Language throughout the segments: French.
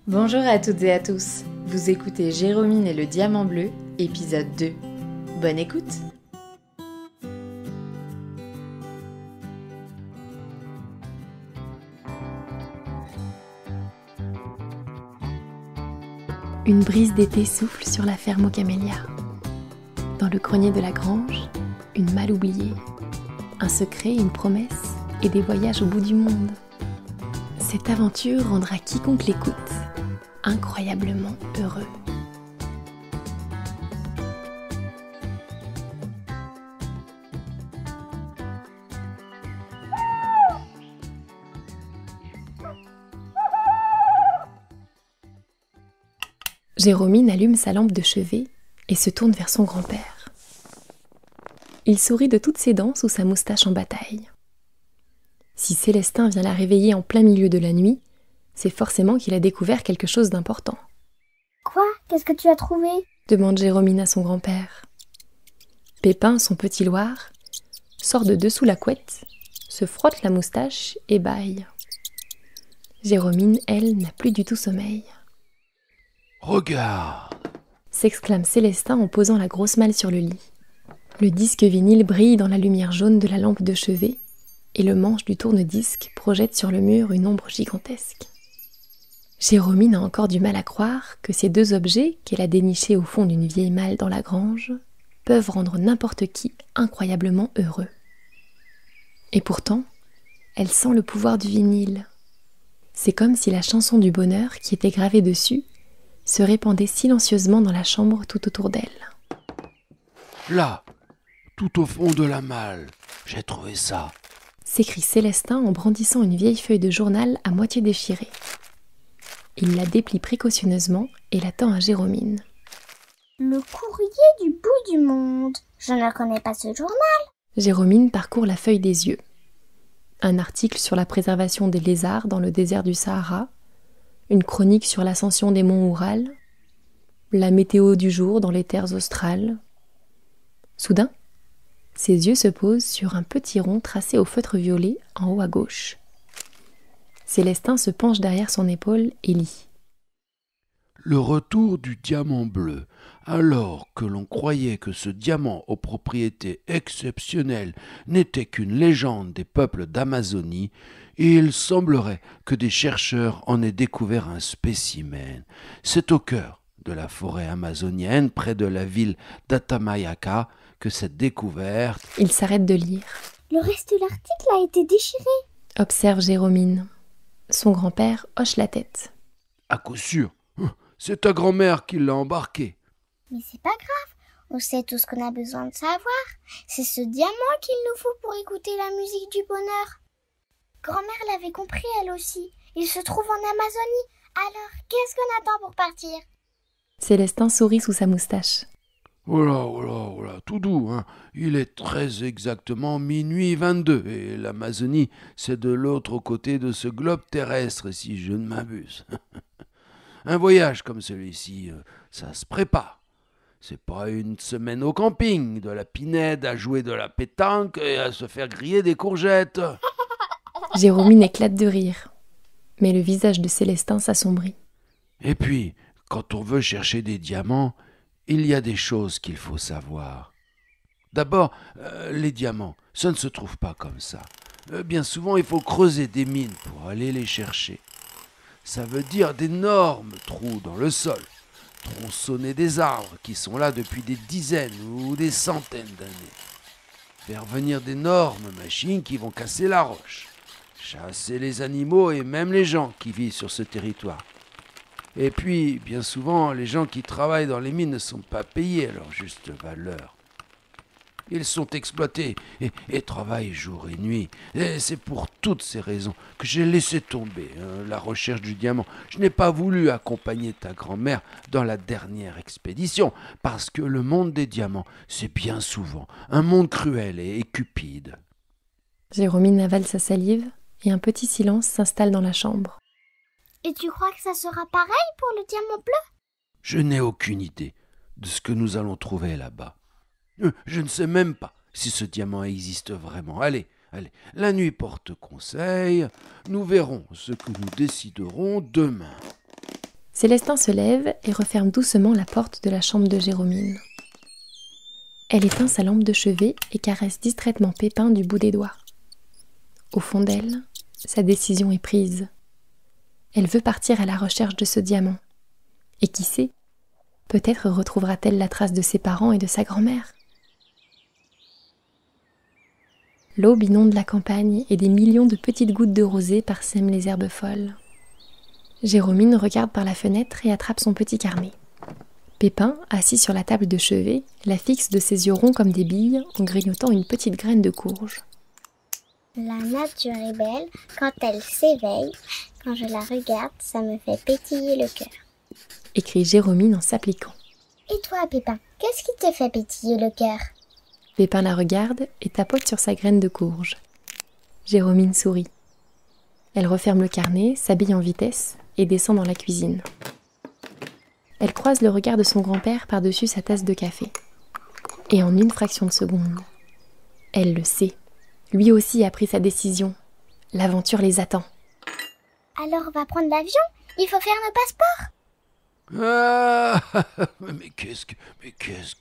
Bonjour à toutes et à tous, vous écoutez Jérômine et le Diamant Bleu, épisode 2. Bonne écoute! Une brise d'été souffle sur la ferme aux camélias. Dans le grenier de la grange, une malle oubliée, un secret, une promesse et des voyages au bout du monde. Cette aventure rendra quiconque l'écoute incroyablement heureux. Jérômine allume sa lampe de chevet et se tourne vers son grand-père. Il sourit de toutes ses dents sous sa moustache en bataille. Si Célestin vient la réveiller en plein milieu de la nuit, c'est forcément qu'il a découvert quelque chose d'important. « Quoi ? Qu'est-ce que tu as trouvé ?» demande Jérômine à son grand-père. Pépin, son petit Loir, sort de dessous la couette, se frotte la moustache et bâille. Jérômine, elle, n'a plus du tout sommeil. « Regarde !» s'exclame Célestin en posant la grosse malle sur le lit. Le disque vinyle brille dans la lumière jaune de la lampe de chevet et le manche du tourne-disque projette sur le mur une ombre gigantesque. Jérômine a encore du mal à croire que ces deux objets qu'elle a dénichés au fond d'une vieille malle dans la grange peuvent rendre n'importe qui incroyablement heureux. Et pourtant, elle sent le pouvoir du vinyle. C'est comme si la chanson du bonheur qui était gravée dessus se répandait silencieusement dans la chambre tout autour d'elle. Là, tout au fond de la malle, j'ai trouvé ça. S'écrie Célestin en brandissant une vieille feuille de journal à moitié déchirée. Il la déplie précautionneusement et la tend à Jérômine. Le courrier du bout du monde. Je ne connais pas ce journal. Jérômine parcourt la feuille des yeux. Un article sur la préservation des lézards dans le désert du Sahara, une chronique sur l'ascension des monts Oural, la météo du jour dans les terres australes. Soudain, ses yeux se posent sur un petit rond tracé au feutre violet en haut à gauche. Célestin se penche derrière son épaule et lit. Le retour du diamant bleu. Alors que l'on croyait que ce diamant aux propriétés exceptionnelles n'était qu'une légende des peuples d'Amazonie, il semblerait que des chercheurs en aient découvert un spécimen. C'est au cœur de la forêt amazonienne, près de la ville d'Atamayaca, que cette découverte... Il s'arrête de lire. Le reste de l'article a été déchiré, observe Jérômine. Son grand-père hoche la tête. À coup sûr, c'est ta grand-mère qui l'a embarqué. Mais c'est pas grave, on sait tout ce qu'on a besoin de savoir. C'est ce diamant qu'il nous faut pour écouter la musique du bonheur. Grand-mère l'avait compris elle aussi. Il se trouve en Amazonie. Alors, qu'est-ce qu'on attend pour partir ? Célestin sourit sous sa moustache. Voilà, tout doux, hein. Il est très exactement minuit 22 et l'Amazonie, c'est de l'autre côté de ce globe terrestre, si je ne m'abuse. Un voyage comme celui-ci, ça se prépare. C'est pas une semaine au camping, de la pinède à jouer de la pétanque et à se faire griller des courgettes. Jérômine éclate de rire, mais le visage de Célestin s'assombrit. Et puis, quand on veut chercher des diamants, il y a des choses qu'il faut savoir. D'abord, les diamants, ça ne se trouve pas comme ça. Bien souvent, il faut creuser des mines pour aller les chercher. Ça veut dire d'énormes trous dans le sol, tronçonner des arbres qui sont là depuis des dizaines ou des centaines d'années, faire venir d'énormes machines qui vont casser la roche, chasser les animaux et même les gens qui vivent sur ce territoire. Et puis, bien souvent, les gens qui travaillent dans les mines ne sont pas payés à leur juste valeur. Ils sont exploités et travaillent jour et nuit. Et c'est pour toutes ces raisons que j'ai laissé tomber la recherche du diamant. Je n'ai pas voulu accompagner ta grand-mère dans la dernière expédition, parce que le monde des diamants, c'est bien souvent un monde cruel et cupide. Jérômine avale sa salive et un petit silence s'installe dans la chambre. Et tu crois que ça sera pareil pour le diamant bleu ? Je n'ai aucune idée de ce que nous allons trouver là-bas. Je ne sais même pas si ce diamant existe vraiment. Allez, la nuit porte conseil. Nous verrons ce que nous déciderons demain. Célestin se lève et referme doucement la porte de la chambre de Jérômine. Elle éteint sa lampe de chevet et caresse distraitement Pépin du bout des doigts. Au fond d'elle, sa décision est prise. Elle veut partir à la recherche de ce diamant. Et qui sait, peut-être retrouvera-t-elle la trace de ses parents et de sa grand-mère. L'aube inonde la campagne et des millions de petites gouttes de rosée parsèment les herbes folles. Jérômine regarde par la fenêtre et attrape son petit carnet. Pépin, assis sur la table de chevet, la fixe de ses yeux ronds comme des billes en grignotant une petite graine de courge. La nature est belle quand elle s'éveille. Quand je la regarde, ça me fait pétiller le cœur. Écrit Jérômine en s'appliquant. Et toi, Pépin, qu'est-ce qui te fait pétiller le cœur? Pépin la regarde et tapote sur sa graine de courge. Jérômine sourit. Elle referme le carnet, s'habille en vitesse et descend dans la cuisine. Elle croise le regard de son grand-père par-dessus sa tasse de café. Et en une fraction de seconde, elle le sait. Lui aussi a pris sa décision. L'aventure les attend. Alors on va prendre l'avion? Il faut faire nos passeports. Ah, mais qu'est-ce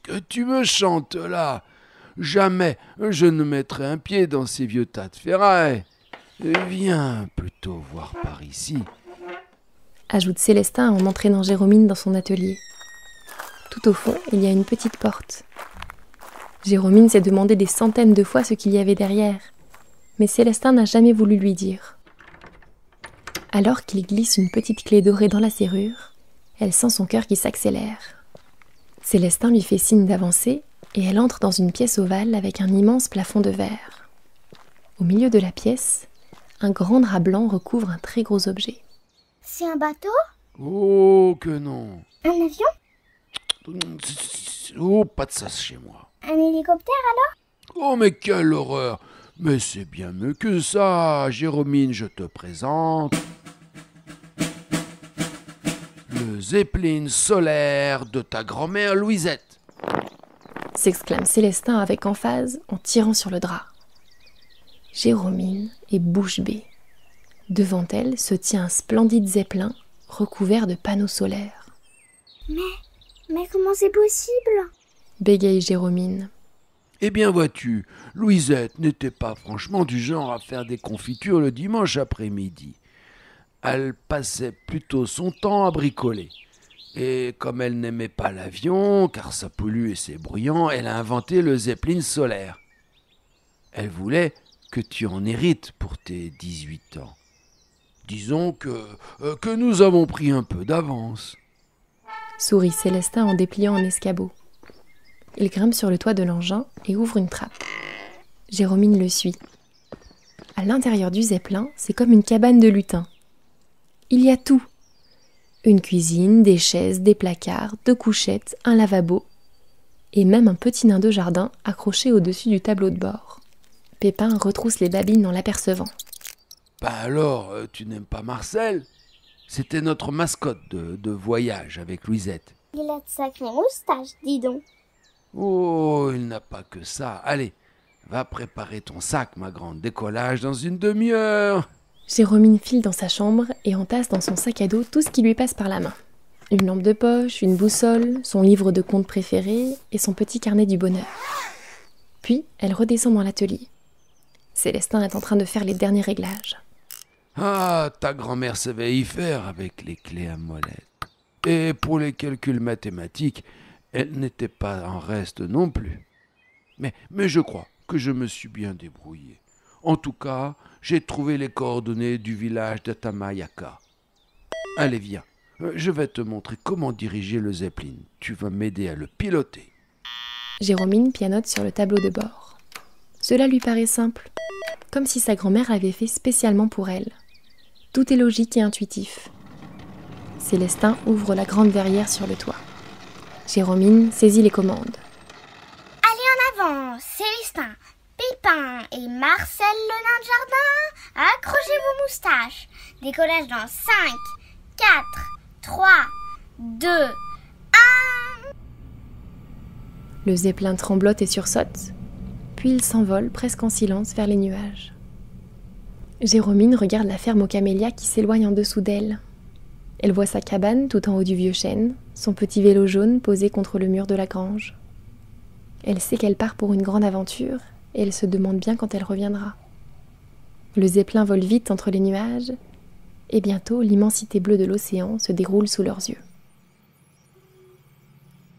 que tu me chantes là? Jamais je ne mettrai un pied dans ces vieux tas de ferraille. Viens plutôt voir par ici, ajoute Célestin en entraînant Jérômine dans son atelier. Tout au fond, il y a une petite porte. Jérômine s'est demandé des centaines de fois ce qu'il y avait derrière, mais Célestin n'a jamais voulu lui dire. Alors qu'il glisse une petite clé dorée dans la serrure, elle sent son cœur qui s'accélère. Célestin lui fait signe d'avancer et elle entre dans une pièce ovale avec un immense plafond de verre. Au milieu de la pièce, un grand drap blanc recouvre un très gros objet. C'est un bateau? Oh que non. Un avion? Oh, pas de ça chez moi. Un hélicoptère alors? Oh mais quelle horreur. Mais c'est bien mieux que ça. Jérômine, je te présente le Zeppelin solaire de ta grand-mère Louisette, s'exclame Célestin avec emphase en tirant sur le drap. Jérômine est bouche bée. Devant elle se tient un splendide zeppelin recouvert de panneaux solaires. Mais comment c'est possible? Bégaye Jérômine. Eh bien vois-tu, Louisette n'était pas franchement du genre à faire des confitures le dimanche après-midi. Elle passait plutôt son temps à bricoler. Et comme elle n'aimait pas l'avion, car ça pollue et c'est bruyant, elle a inventé le Zeppelin solaire. Elle voulait que tu en hérites pour tes 18 ans. Disons que nous avons pris un peu d'avance. Sourit Célestin en dépliant un escabeau. Il grimpe sur le toit de l'engin et ouvre une trappe. Jérômine le suit. À l'intérieur du zeppelin, c'est comme une cabane de lutin. Il y a tout. Une cuisine, des chaises, des placards, 2 couchettes, un lavabo et même un petit nain de jardin accroché au-dessus du tableau de bord. Pépin retrousse les babines en l'apercevant. Bah alors, tu n'aimes pas Marcel? C'était notre mascotte de voyage avec Louisette. Il a de sacrées moustaches, dis donc. Oh, il n'a pas que ça. Allez, va préparer ton sac, ma grande. Décollage dans une demi-heure. Jérômine file dans sa chambre et entasse dans son sac à dos tout ce qui lui passe par la main. Une lampe de poche, une boussole, son livre de contes préféré et son petit carnet du bonheur. Puis, elle redescend dans l'atelier. Célestin est en train de faire les derniers réglages. Ah, ta grand-mère savait y faire avec les clés à molette. Et pour les calculs mathématiques, elle n'était pas en reste non plus. Mais je crois que je me suis bien débrouillé. En tout cas, j'ai trouvé les coordonnées du village de Tamayaka. Allez, viens. Je vais te montrer comment diriger le Zeppelin. Tu vas m'aider à le piloter. Jérômine pianote sur le tableau de bord. Cela lui paraît simple, comme si sa grand-mère l'avait fait spécialement pour elle. Tout est logique et intuitif. Célestin ouvre la grande verrière sur le toit. Jérômine saisit les commandes. Allez en avant, Célestin, Pépin et Marcel le nain de jardin, accrochez vos moustaches. Décollage dans 5, 4, 3, 2, 1. Le zeppelin tremblote et sursaute, puis il s'envole presque en silence vers les nuages. Jérômine regarde la ferme aux camélias qui s'éloigne en dessous d'elle. Elle voit sa cabane tout en haut du vieux chêne, son petit vélo jaune posé contre le mur de la grange. Elle sait qu'elle part pour une grande aventure et elle se demande bien quand elle reviendra. Le zeppelin vole vite entre les nuages et bientôt l'immensité bleue de l'océan se déroule sous leurs yeux.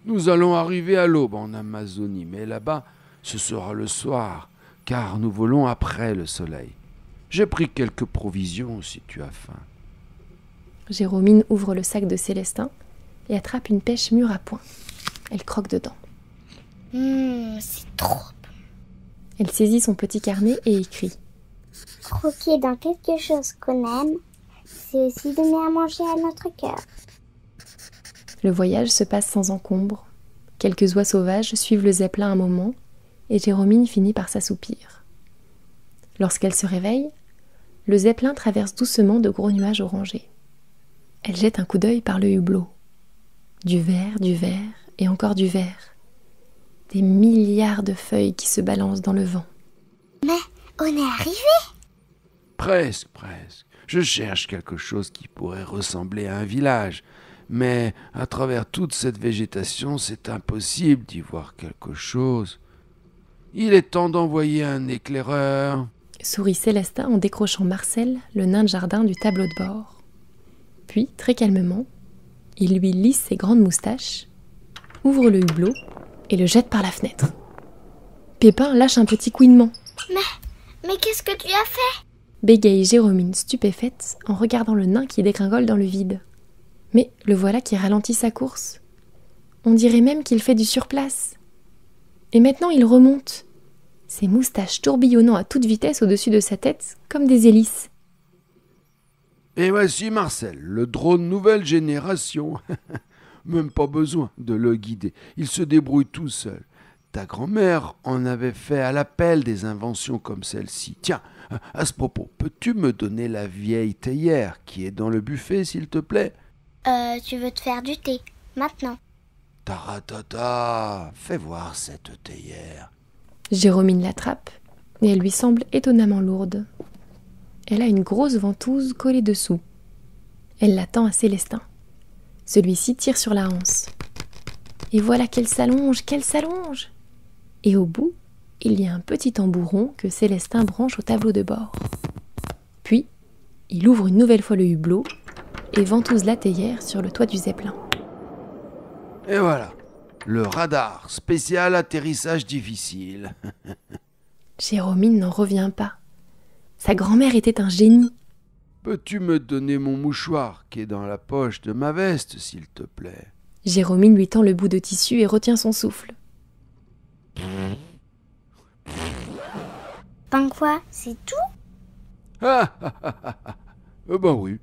Nous allons arriver à l'aube en Amazonie, mais là-bas, ce sera le soir, car nous volons après le soleil. J'ai pris quelques provisions si tu as faim. Jérômine ouvre le sac de Célestin et attrape une pêche mûre à point. Elle croque dedans. C'est trop bon. Elle saisit son petit carnet et écrit. Croquer dans quelque chose qu'on aime, c'est aussi donner à manger à notre cœur. Le voyage se passe sans encombre. Quelques oies sauvages suivent le zeppelin un moment et Jérômine finit par s'assoupir. Lorsqu'elle se réveille, le zeppelin traverse doucement de gros nuages orangés. Elle jette un coup d'œil par le hublot. Du vert et encore du vert. Des milliards de feuilles qui se balancent dans le vent. Mais on est arrivé. Presque. Je cherche quelque chose qui pourrait ressembler à un village. Mais à travers toute cette végétation, c'est impossible d'y voir quelque chose. Il est temps d'envoyer un éclaireur. Sourit Célestin en décrochant Marcel, le nain de jardin, du tableau de bord. Puis, très calmement, il lui lisse ses grandes moustaches, ouvre le hublot et le jette par la fenêtre. Pépin lâche un petit couinement. Mais qu'est-ce que tu as fait? Bégaye Jérômine stupéfaite en regardant le nain qui dégringole dans le vide. Mais le voilà qui ralentit sa course. On dirait même qu'il fait du surplace. Et maintenant il remonte, ses moustaches tourbillonnant à toute vitesse au-dessus de sa tête comme des hélices. Et voici Marcel, le drone nouvelle génération. Même pas besoin de le guider, il se débrouille tout seul. Ta grand-mère en avait fait à l'appel des inventions comme celle-ci. Tiens, à ce propos, peux-tu me donner la vieille théière qui est dans le buffet, s'il te plaît? Tu veux te faire du thé, maintenant? Taratata, fais voir cette théière. Jérômine l'attrape et elle lui semble étonnamment lourde. Elle a une grosse ventouse collée dessous. Elle la tend à Célestin. Celui-ci tire sur la anse. Et voilà qu'elle s'allonge. Et au bout, il y a un petit tambouron que Célestin branche au tableau de bord. Puis, il ouvre une nouvelle fois le hublot et ventouse la théière sur le toit du zeppelin. Et voilà, le radar spécial atterrissage difficile. Jérômine n'en revient pas. Sa grand-mère était un génie. Peux-tu me donner mon mouchoir qui est dans la poche de ma veste, s'il te plaît? Jérômine lui tend le bout de tissu et retient son souffle. Ben quoi, c'est tout? Bah oui,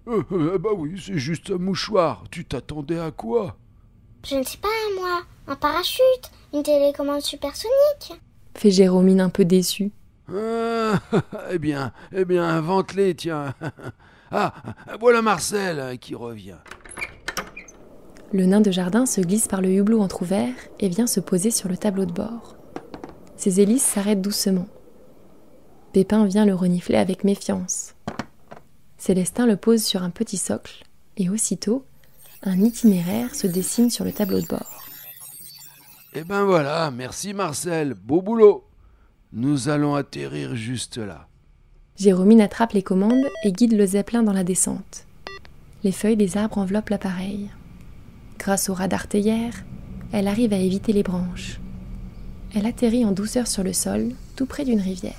c'est juste un mouchoir. Tu t'attendais à quoi? Je ne sais pas, moi. Un parachute, une télécommande supersonique. Fait Jérômine un peu déçue. Eh bien, invente-les, tiens. Ah, voilà Marcel qui revient. Le nain de jardin se glisse par le hublot entrouvert et vient se poser sur le tableau de bord. Ses hélices s'arrêtent doucement. Pépin vient le renifler avec méfiance. Célestin le pose sur un petit socle et aussitôt, un itinéraire se dessine sur le tableau de bord. Eh ben voilà, merci Marcel, beau boulot. Nous allons atterrir juste là. Jérômine attrape les commandes et guide le zeppelin dans la descente. Les feuilles des arbres enveloppent l'appareil. Grâce au radar théière, elle arrive à éviter les branches. Elle atterrit en douceur sur le sol, tout près d'une rivière.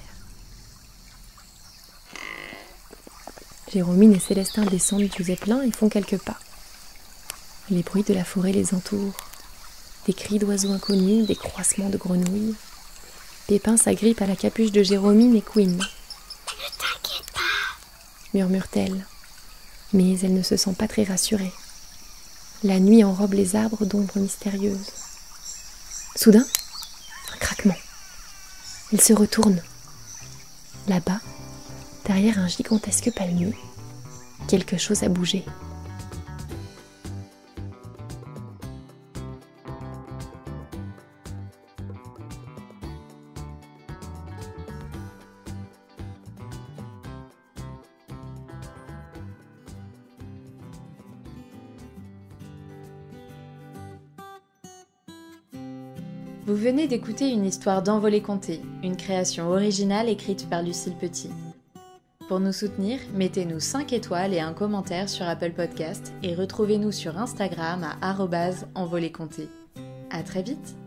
Jérômine et Célestin descendent du zeppelin et font quelques pas. Les bruits de la forêt les entourent. Des cris d'oiseaux inconnus, des croissements de grenouilles. Pépin s'agrippe à la capuche de Jérômine et couine. Ne t'inquiète pas, murmure-t-elle. Mais elle ne se sent pas très rassurée. La nuit enrobe les arbres d'ombres mystérieuses. Soudain, un craquement. Elle se retourne. Là-bas, derrière un gigantesque palmier, quelque chose a bougé. Vous venez d'écouter une histoire d'Envolée Conté, une création originale écrite par Lucille Petit. Pour nous soutenir, mettez-nous 5 étoiles et un commentaire sur Apple Podcast et retrouvez-nous sur Instagram à @envoléconté. À très vite!